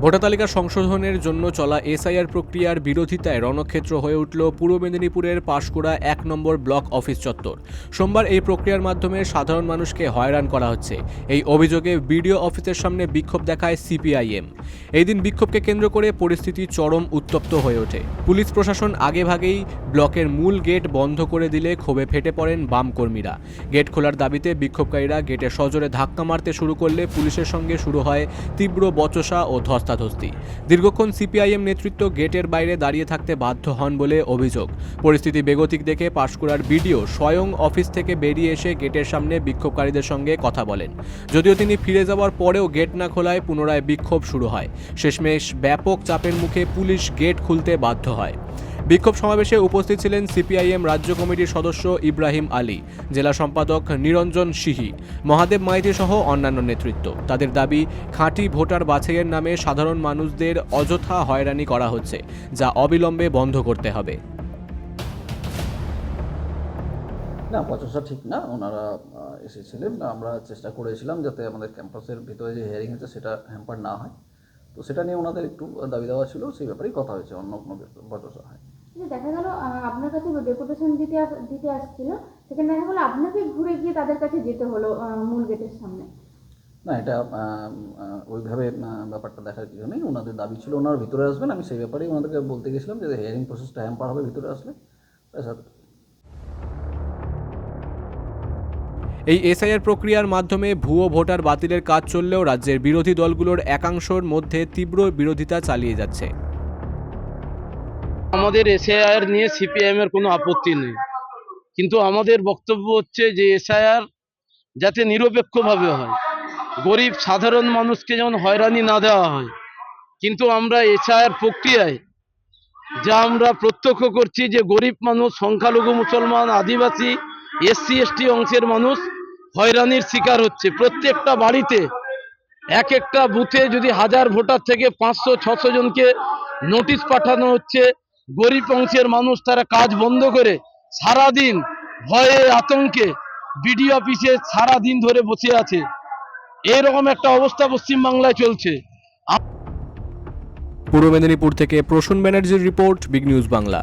Voter তালিকা সংশোধনের জন্য চলা এসআইআর প্রক্রিয়ার বিরোধিতায় রণক্ষেত্র হয়ে উঠল পূর্ব মেদিনীপুরের পাঁশকুড়া ১ নম্বর ব্লক অফিস চত্বর। সোমবার এই প্রক্রিয়ার মাধ্যমে সাধারণ মানুষকে হয়রান করা হচ্ছে, এই অভিযোগে বিডিও অফিসের সামনে বিক্ষোভ দেখায় সিপিআইএম। এই দিন বিক্ষোভকে কেন্দ্র করে পরিস্থিতি চরম উত্তপ্ত হয়ে ওঠে। পুলিশ প্রশাসন আগেভাগেই ব্লকের মূল গেট বন্ধ করে দিলে ক্ষোভে ফেটে পড়েন বাম কর্মীরা। গেট খোলার দাবিতে বিক্ষোভকারীরা গেটে সজোরে ধাক্কা মারতে শুরু করলে পুলিশের সঙ্গে শুরু হয় তীব্র বচসা ও ধস্তাধস্তি। দীর্ঘক্ষণ সিপিআইএম নেতৃত্ব গেটের বাইরে দাঁড়িয়ে থাকতে বাধ্য হন বলে অভিযোগ। পরিস্থিতি বেগতিক দেখে পাঁশকুড়ার বিডিও স্বয়ং অফিস থেকে বেরিয়ে এসে গেটের সামনে বিক্ষোভকারীদের সঙ্গে কথা বলেন। যদিও তিনি ফিরে যাওয়ার পরেও গেট না খোলায় পুনরায় বিক্ষোভ শুরু হয়। শেষমেশ ব্যাপক চাপের মুখে পুলিশ গেট খুলতে বাধ্য হয়। বিক্ষোভ সমাবেশে উপস্থিত ছিলেন সিপিআইএম রাজ্য কমিটির সদস্য ইব্রাহিম আলী, জেলা সম্পাদক নিরঞ্জন সিহি, মহাদেব মাইতি সহ অন্যান্য নেতৃত্ব। তাদের দাবি, খাঁটি ভোটার বাছাইয়ের নামে সাধারণ মানুষদের অযথা হয়রানি করা হচ্ছে, যা অবিলম্বে বন্ধ করতে হবে। না, বচসা ঠিক না। ওনারা এসেছিলেন, আমরা চেষ্টা করেছিলাম যাতে আমাদের ক্যাম্পাসের ভিতরে যে হিয়ারিং হচ্ছে সেটা হ্যাম্পার না হয়। তো সেটা নিয়ে ওনাদের একটু দাবি দেওয়া ছিল, সেই ব্যাপারেই কথা হয়েছে, অন্য কোনো বচসা হয়। দেখা গেল আপনার কাছে ডেপুটেশন দিতে আসছিল, সেখানে দেখা গেল আপনাকে ঘুরে গিয়ে তাদের কাছে যেতে হলো মূল গেটের সামনে। না, এটা ওইভাবে ব্যাপারটা দেখার কিছু নেই। ওনাদের দাবি ছিল ওনারা ভিতরে আসবেন, আমি সেই ব্যাপারেই ওনাদেরকে বলতে গেছিলাম যে হিয়ারিং প্রসেসটা হ্যাম্পার হবে ভিতরে আসলে। এই এসআইআর প্রক্রিয়ার মাধ্যমে ভুয়ো ভোটার বাতিলের কাজ চললেও রাজ্যের বিরোধী দলগুলোর একাংশের মধ্যে তীব্র বিরোধিতা চালিয়ে যাচ্ছে। আমাদের এসআইআর নিয়ে সিপিআইএম এর কোনো আপত্তি নেই, কিন্তু আমাদের বক্তব্য হচ্ছে যে এসআইআর যাতে নিরপেক্ষভাবে হয়, গরিব সাধারণ মানুষকে যেমন হয়রানি না দেওয়া হয়। কিন্তু আমরা এসআইআর প্রক্রিয়ায় যা আমরা প্রত্যক্ষ করছি যে গরিব মানুষ, সংখ্যালঘু মুসলমান, আদিবাসী, এসসি এসটি অংশের মানুষ হয়রানির শিকার হচ্ছে। প্রত্যেকটা বাড়িতে এক একটা বুথে যদি 1000 ভোটার থেকে 500-600 জনকে নোটিশ পাঠানো হচ্ছে। গরিব অংশের মানুষ তারা কাজ বন্ধ করে সারাদিন ভয়ে আতঙ্কে বিডিও অফিসে সারাদিন ধরে বসে আছে। এরকম একটা অবস্থা পশ্চিমবাংলায় চলছে। পূর্ব মেদিনীপুর থেকে প্রসূন ব্যানার্জির রিপোর্ট, বিগ নিউজ বাংলা।